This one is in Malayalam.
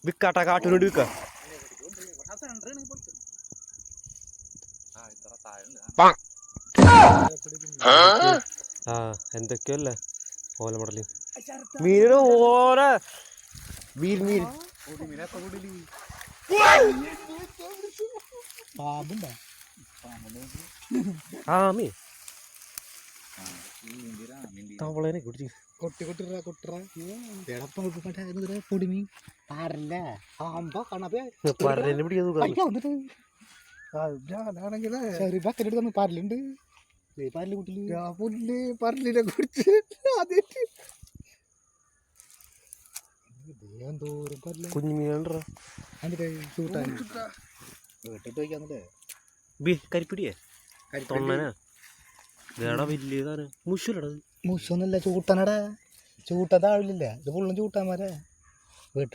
വിക്കാട്ടാ കാട്ടിനോട് വിക്ക. ആ എന്തൊക്കെയല്ലേ ഓലമടല് മീനിന് ഓരോ മീൻ മീൻ ആ മീൻ തവളേനെ കുടിച്ച് കൊട്ടി കൊട്ടിറ കൊട്ടിറ പൊടിമീൻ പാരല്ല ആമ്പോ പറേനെ പിടിക്കാൻ ഞാനാണെങ്കില് ഒരു ബക്കറ്റ് എടുത്ത് പാരലുണ്ട് പുല്ല് പറലിനെ കുറിച്ച് ആദ്യമായിട്ട് കുഞ്ഞുമീനുണ്ടോ വീട്ടിട്ട് വയ്ക്കാന്നല്ലേ കരിപ്പിടിയേ തൊണ്ണനാ വേടാ വലിയതാണ് മുഷുലടത് മുഷൊന്നല്ല ചൂട്ടനടാ ചൂട്ട താഴില്ല ഇത് ഫുള്ളും ചൂട്ടാമാരെ വീട്ടിൽ